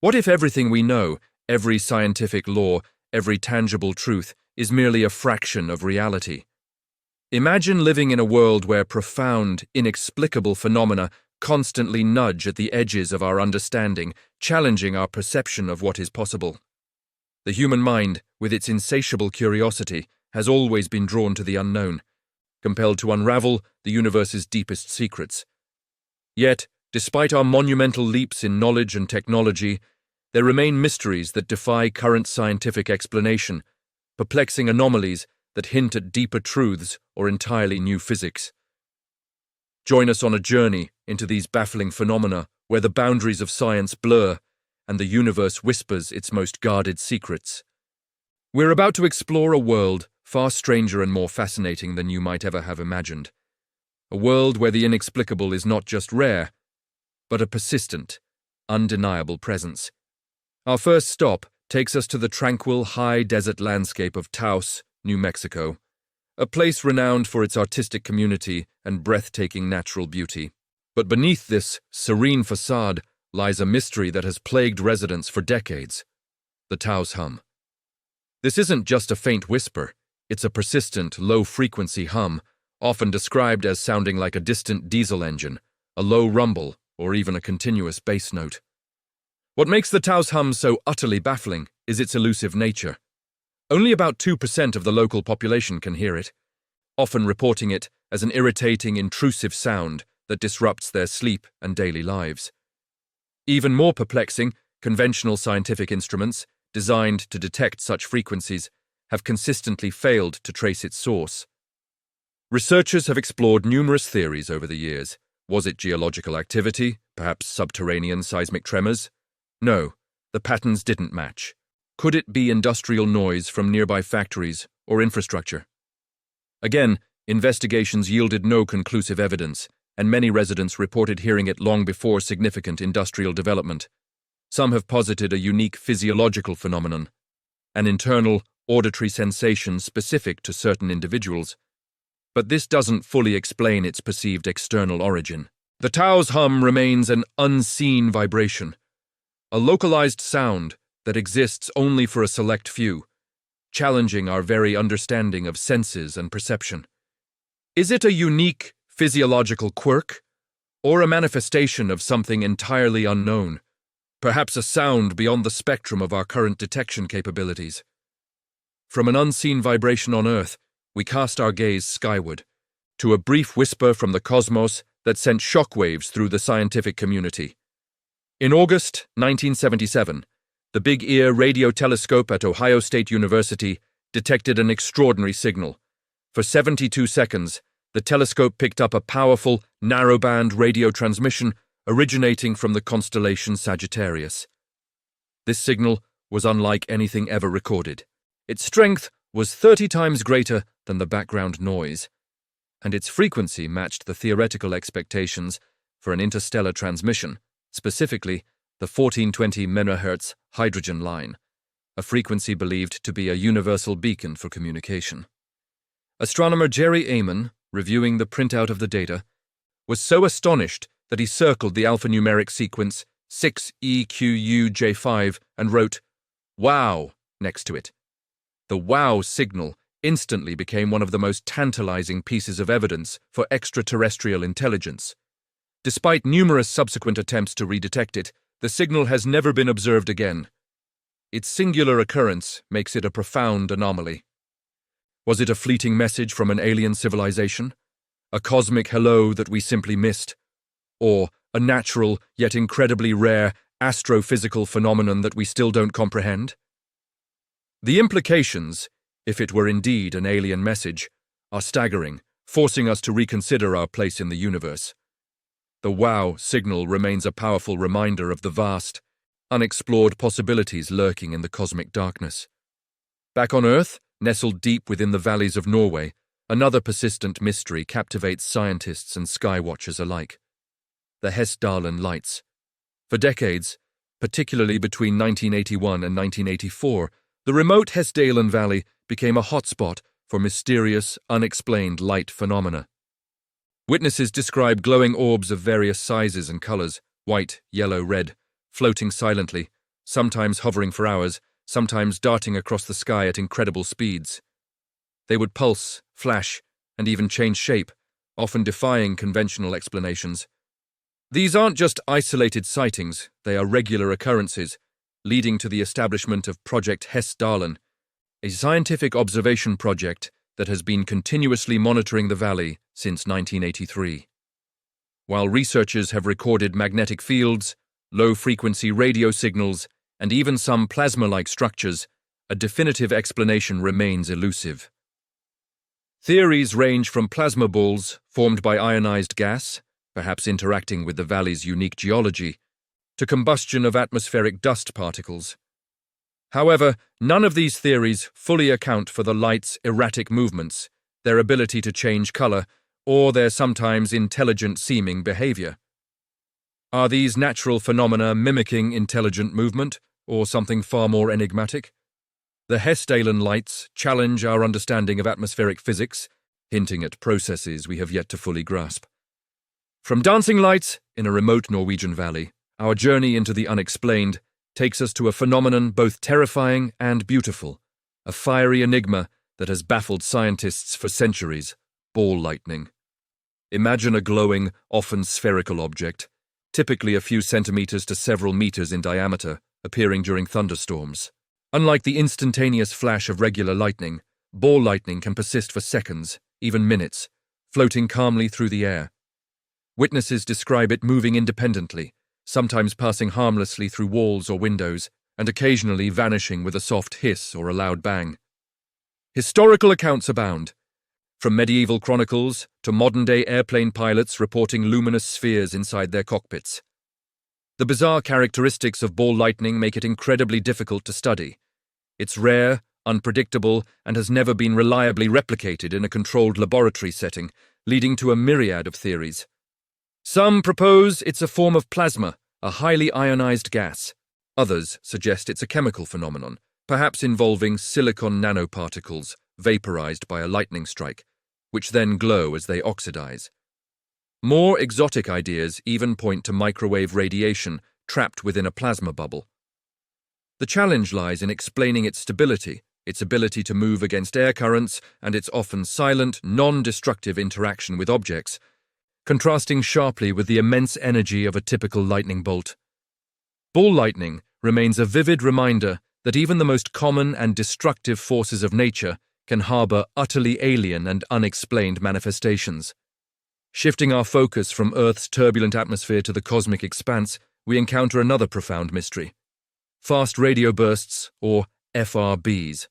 What if everything we know, every scientific law, every tangible truth, is merely a fraction of reality? Imagine living in a world where profound, inexplicable phenomena constantly nudge at the edges of our understanding, challenging our perception of what is possible. The human mind, with its insatiable curiosity, has always been drawn to the unknown, compelled to unravel the universe's deepest secrets. Yet, despite our monumental leaps in knowledge and technology, there remain mysteries that defy current scientific explanation, perplexing anomalies that hint at deeper truths or entirely new physics. Join us on a journey into these baffling phenomena where the boundaries of science blur and the universe whispers its most guarded secrets. We're about to explore a world far stranger and more fascinating than you might ever have imagined. A world where the inexplicable is not just rare, but a persistent, undeniable presence. Our first stop takes us to the tranquil, high desert landscape of Taos, New Mexico, a place renowned for its artistic community and breathtaking natural beauty. But beneath this serene facade lies a mystery that has plagued residents for decades: the Taos hum. This isn't just a faint whisper, it's a persistent, low-frequency hum, often described as sounding like a distant diesel engine, a low rumble, or even a continuous bass note. What makes the Taos hum so utterly baffling is its elusive nature. Only about 2% of the local population can hear it, often reporting it as an irritating, intrusive sound that disrupts their sleep and daily lives. Even more perplexing, conventional scientific instruments, designed to detect such frequencies, have consistently failed to trace its source. Researchers have explored numerous theories over the years. Was it geological activity, perhaps subterranean seismic tremors? No, the patterns didn't match. Could it be industrial noise from nearby factories or infrastructure? Again, investigations yielded no conclusive evidence, and many residents reported hearing it long before significant industrial development. Some have posited a unique physiological phenomenon, an internal, auditory sensation specific to certain individuals. But this doesn't fully explain its perceived external origin. The Taos hum remains an unseen vibration, a localized sound that exists only for a select few, challenging our very understanding of senses and perception. Is it a unique physiological quirk, or a manifestation of something entirely unknown, perhaps a sound beyond the spectrum of our current detection capabilities? From an unseen vibration on Earth, we cast our gaze skyward, to a brief whisper from the cosmos that sent shockwaves through the scientific community. In August 1977, the Big Ear radio telescope at Ohio State University detected an extraordinary signal. For 72 seconds, the telescope picked up a powerful, narrowband radio transmission originating from the constellation Sagittarius. This signal was unlike anything ever recorded. Its strength was 30 times greater than the background noise, and its frequency matched the theoretical expectations for an interstellar transmission, specifically the 1420 MHz hydrogen line, a frequency believed to be a universal beacon for communication. Astronomer Jerry Amon, reviewing the printout of the data, was so astonished that he circled the alphanumeric sequence 6EQUJ5 and wrote "Wow" next to it. The wow signal instantly became one of the most tantalizing pieces of evidence for extraterrestrial intelligence. Despite numerous subsequent attempts to redetect it, the signal has never been observed again. Its singular occurrence makes it a profound anomaly. Was it a fleeting message from an alien civilization? A cosmic hello that we simply missed? Or a natural, yet incredibly rare, astrophysical phenomenon that we still don't comprehend? The implications, if it were indeed an alien message, are staggering, forcing us to reconsider our place in the universe. The wow signal remains a powerful reminder of the vast, unexplored possibilities lurking in the cosmic darkness. Back on Earth, nestled deep within the valleys of Norway, another persistent mystery captivates scientists and skywatchers alike: the Hessdalen Lights. For decades, particularly between 1981 and 1984, the remote Hessdalen Valley became a hotspot for mysterious, unexplained light phenomena. Witnesses describe glowing orbs of various sizes and colors, white, yellow, red, floating silently, sometimes hovering for hours, sometimes darting across the sky at incredible speeds. They would pulse, flash, and even change shape, often defying conventional explanations. These aren't just isolated sightings, they are regular occurrences, leading to the establishment of Project Hess-Darwin, a scientific observation project that has been continuously monitoring the valley since 1983. While researchers have recorded magnetic fields, low-frequency radio signals, and even some plasma-like structures, a definitive explanation remains elusive. Theories range from plasma balls formed by ionized gas, perhaps interacting with the valley's unique geology, to combustion of atmospheric dust particles. However, none of these theories fully account for the light's erratic movements, their ability to change color, or their sometimes intelligent-seeming behavior. Are these natural phenomena mimicking intelligent movement, or something far more enigmatic? The Hess-Darwin lights challenge our understanding of atmospheric physics, hinting at processes we have yet to fully grasp. From dancing lights in a remote Norwegian valley, our journey into the unexplained takes us to a phenomenon both terrifying and beautiful, a fiery enigma that has baffled scientists for centuries: ball lightning. Imagine a glowing, often spherical object, typically a few centimeters to several meters in diameter, appearing during thunderstorms. Unlike the instantaneous flash of regular lightning, ball lightning can persist for seconds, even minutes, floating calmly through the air. Witnesses describe it moving independently, sometimes passing harmlessly through walls or windows, and occasionally vanishing with a soft hiss or a loud bang. Historical accounts abound, from medieval chronicles to modern-day airplane pilots reporting luminous spheres inside their cockpits. The bizarre characteristics of ball lightning make it incredibly difficult to study. It's rare, unpredictable, and has never been reliably replicated in a controlled laboratory setting, leading to a myriad of theories. Some propose it's a form of plasma, a highly ionized gas. Others suggest it's a chemical phenomenon, perhaps involving silicon nanoparticles vaporized by a lightning strike, which then glow as they oxidize. More exotic ideas even point to microwave radiation trapped within a plasma bubble. The challenge lies in explaining its stability, its ability to move against air currents, and its often silent, non-destructive interaction with objects, contrasting sharply with the immense energy of a typical lightning bolt. Ball lightning remains a vivid reminder that even the most common and destructive forces of nature can harbor utterly alien and unexplained manifestations. Shifting our focus from Earth's turbulent atmosphere to the cosmic expanse, we encounter another profound mystery: fast radio bursts, or FRBs.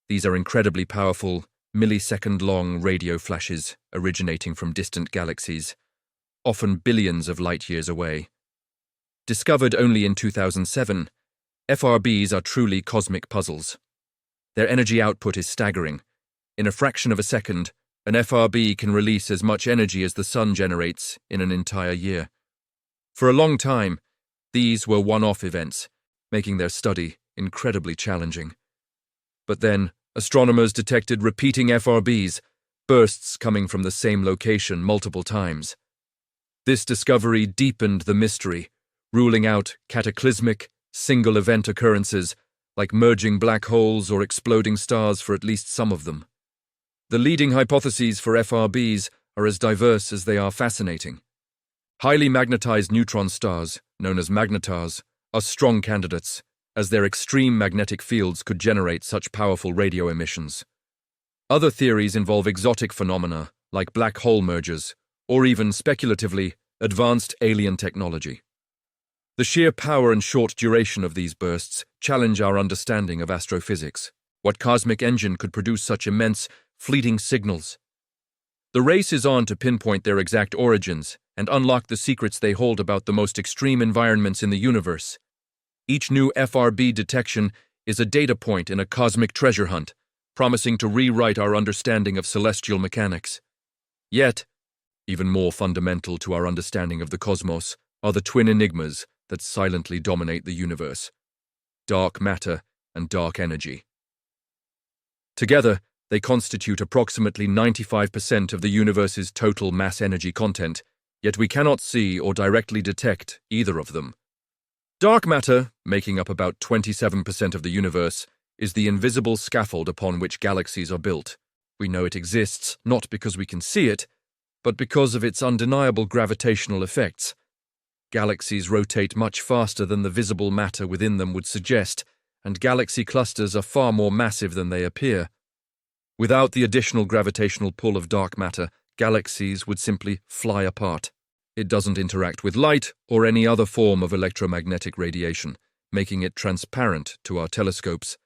These are incredibly powerful, millisecond-long radio flashes originating from distant galaxies, often billions of light-years away. Discovered only in 2007, FRBs are truly cosmic puzzles. Their energy output is staggering. In a fraction of a second, an FRB can release as much energy as the sun generates in an entire year. For a long time, these were one-off events, making their study incredibly challenging. But then, astronomers detected repeating FRBs, bursts coming from the same location multiple times. This discovery deepened the mystery, ruling out cataclysmic, single-event occurrences like merging black holes or exploding stars for at least some of them. The leading hypotheses for FRBs are as diverse as they are fascinating. Highly magnetized neutron stars, known as magnetars, are strong candidates, as their extreme magnetic fields could generate such powerful radio emissions. Other theories involve exotic phenomena, like black hole mergers, or even, speculatively, advanced alien technology. The sheer power and short duration of these bursts challenge our understanding of astrophysics. What cosmic engine could produce such immense, fleeting signals? The race is on to pinpoint their exact origins and unlock the secrets they hold about the most extreme environments in the universe. Each new FRB detection is a data point in a cosmic treasure hunt, promising to rewrite our understanding of celestial mechanics. Yet, even more fundamental to our understanding of the cosmos are the twin enigmas that silently dominate the universe: dark matter and dark energy. Together, they constitute approximately 95% of the universe's total mass energy content, yet we cannot see or directly detect either of them. Dark matter, making up about 27% of the universe, is the invisible scaffold upon which galaxies are built. We know it exists not because we can see it, but because of its undeniable gravitational effects. Galaxies rotate much faster than the visible matter within them would suggest, and galaxy clusters are far more massive than they appear. Without the additional gravitational pull of dark matter, galaxies would simply fly apart. It doesn't interact with light or any other form of electromagnetic radiation, making it transparent to our telescopes.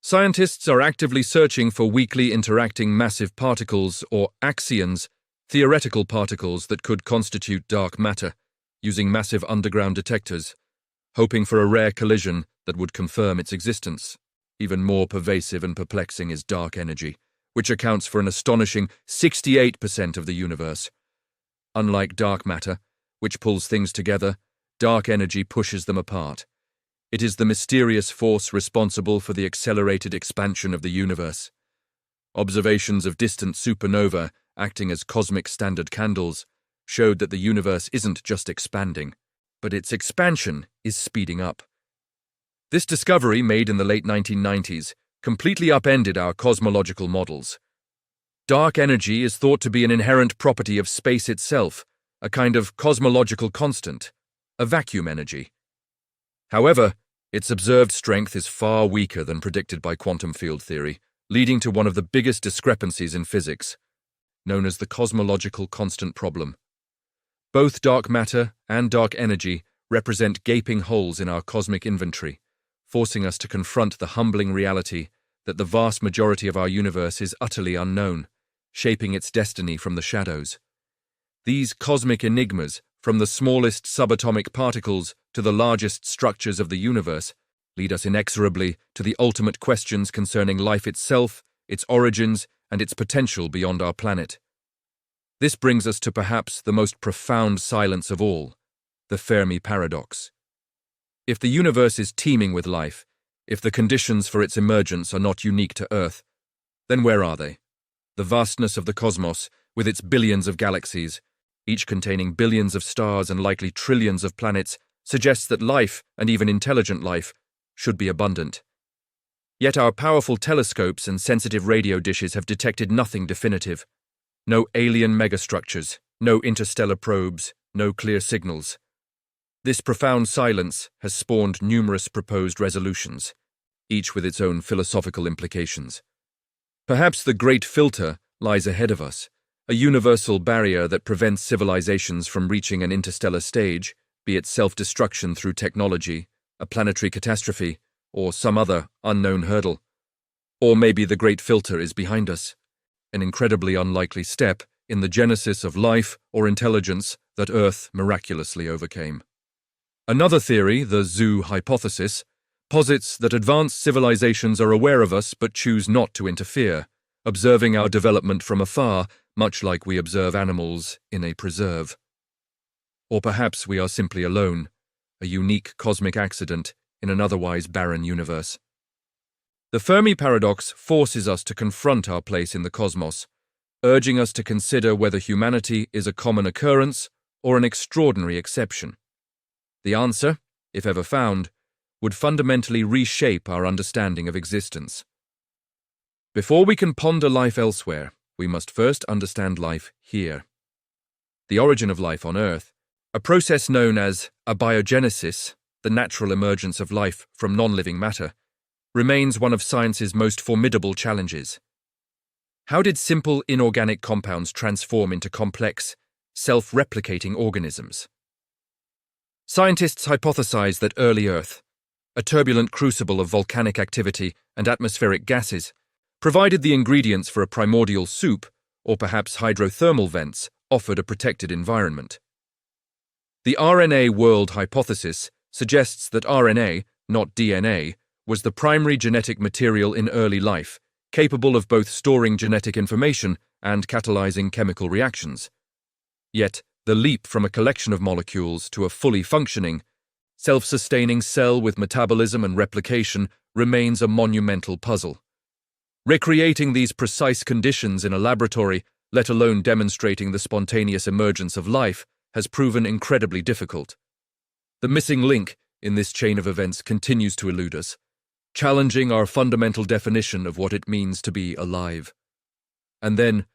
Scientists are actively searching for weakly interacting massive particles, or axions, theoretical particles that could constitute dark matter, using massive underground detectors, hoping for a rare collision that would confirm its existence. Even more pervasive and perplexing is dark energy, which accounts for an astonishing 68% of the universe. Unlike dark matter, which pulls things together, dark energy pushes them apart. It is the mysterious force responsible for the accelerated expansion of the universe. Observations of distant supernovae, acting as cosmic standard candles, showed that the universe isn't just expanding, but its expansion is speeding up. This discovery, made in the late 1990s, completely upended our cosmological models. Dark energy is thought to be an inherent property of space itself, a kind of cosmological constant, a vacuum energy. However, its observed strength is far weaker than predicted by quantum field theory, leading to one of the biggest discrepancies in physics, known as the cosmological constant problem. Both dark matter and dark energy represent gaping holes in our cosmic inventory, forcing us to confront the humbling reality that the vast majority of our universe is utterly unknown, shaping its destiny from the shadows. These cosmic enigmas, from the smallest subatomic particles to the largest structures of the universe, lead us inexorably to the ultimate questions concerning life itself, its origins, and its potential beyond our planet. This brings us to perhaps the most profound silence of all, the Fermi paradox. If the universe is teeming with life, if the conditions for its emergence are not unique to Earth, then where are they? The vastness of the cosmos, with its billions of galaxies, each containing billions of stars and likely trillions of planets, suggests that life, and even intelligent life, should be abundant. Yet our powerful telescopes and sensitive radio dishes have detected nothing definitive. No alien megastructures, no interstellar probes, no clear signals. This profound silence has spawned numerous proposed resolutions, each with its own philosophical implications. Perhaps the great filter lies ahead of us, a universal barrier that prevents civilizations from reaching an interstellar stage, be it self-destruction through technology, a planetary catastrophe, or some other unknown hurdle. Or maybe the great filter is behind us, an incredibly unlikely step in the genesis of life or intelligence that Earth miraculously overcame. Another theory, the zoo hypothesis, posits that advanced civilizations are aware of us but choose not to interfere, observing our development from afar, much like we observe animals in a preserve. Or perhaps we are simply alone, a unique cosmic accident in an otherwise barren universe. The Fermi paradox forces us to confront our place in the cosmos, urging us to consider whether humanity is a common occurrence or an extraordinary exception. The answer, if ever found, would fundamentally reshape our understanding of existence. Before we can ponder life elsewhere, we must first understand life here. The origin of life on Earth, a process known as abiogenesis, the natural emergence of life from non-living matter, remains one of science's most formidable challenges. How did simple inorganic compounds transform into complex, self-replicating organisms? Scientists hypothesize that early Earth, a turbulent crucible of volcanic activity and atmospheric gases, provided the ingredients for a primordial soup, or perhaps hydrothermal vents offered a protected environment. The RNA world hypothesis suggests that RNA, not DNA, was the primary genetic material in early life, capable of both storing genetic information and catalyzing chemical reactions. Yet, the leap from a collection of molecules to a fully functioning, self-sustaining cell with metabolism and replication remains a monumental puzzle. Recreating these precise conditions in a laboratory, let alone demonstrating the spontaneous emergence of life, has proven incredibly difficult. The missing link in this chain of events continues to elude us, challenging our fundamental definition of what it means to be alive. And then,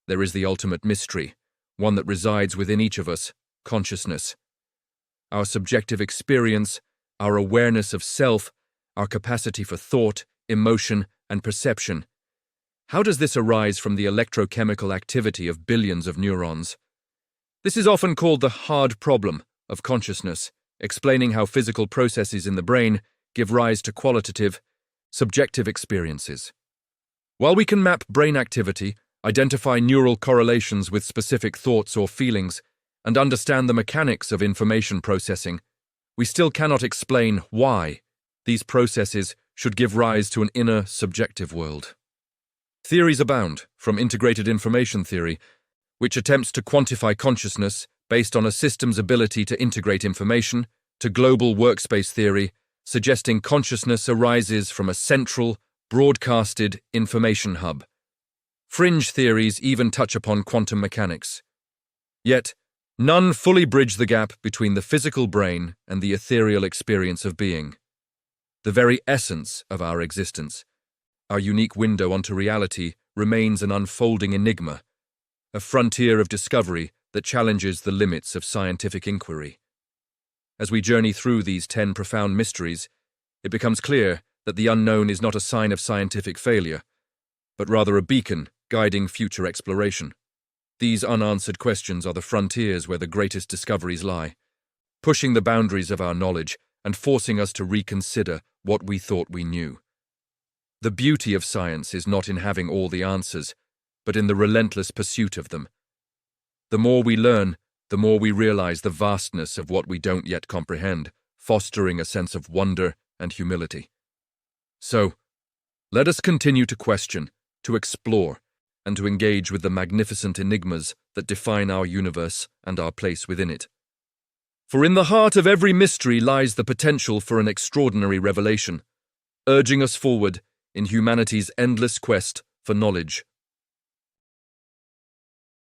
there is the ultimate mystery, one that resides within each of us, consciousness. Our subjective experience, our awareness of self, our capacity for thought, emotion, and perception. How does this arise from the electrochemical activity of billions of neurons? This is often called the hard problem of consciousness, explaining how physical processes in the brain give rise to qualitative, subjective experiences. While we can map brain activity, identify neural correlations with specific thoughts or feelings, and understand the mechanics of information processing, we still cannot explain why these processes should give rise to an inner, subjective world. Theories abound, from integrated information theory, which attempts to quantify consciousness based on a system's ability to integrate information, to global workspace theory, suggesting consciousness arises from a central, broadcasted information hub. Fringe theories even touch upon quantum mechanics. Yet, none fully bridge the gap between the physical brain and the ethereal experience of being. The very essence of our existence, our unique window onto reality, remains an unfolding enigma, a frontier of discovery that challenges the limits of scientific inquiry. As we journey through these 10 profound mysteries, it becomes clear that the unknown is not a sign of scientific failure, but rather a beacon guiding future exploration. These unanswered questions are the frontiers where the greatest discoveries lie, pushing the boundaries of our knowledge and forcing us to reconsider what we thought we knew. The beauty of science is not in having all the answers, but in the relentless pursuit of them. The more we learn, the more we realize the vastness of what we don't yet comprehend, fostering a sense of wonder and humility. So, let us continue to question, to explore, and to engage with the magnificent enigmas that define our universe and our place within it. For in the heart of every mystery lies the potential for an extraordinary revelation, urging us forward in humanity's endless quest for knowledge.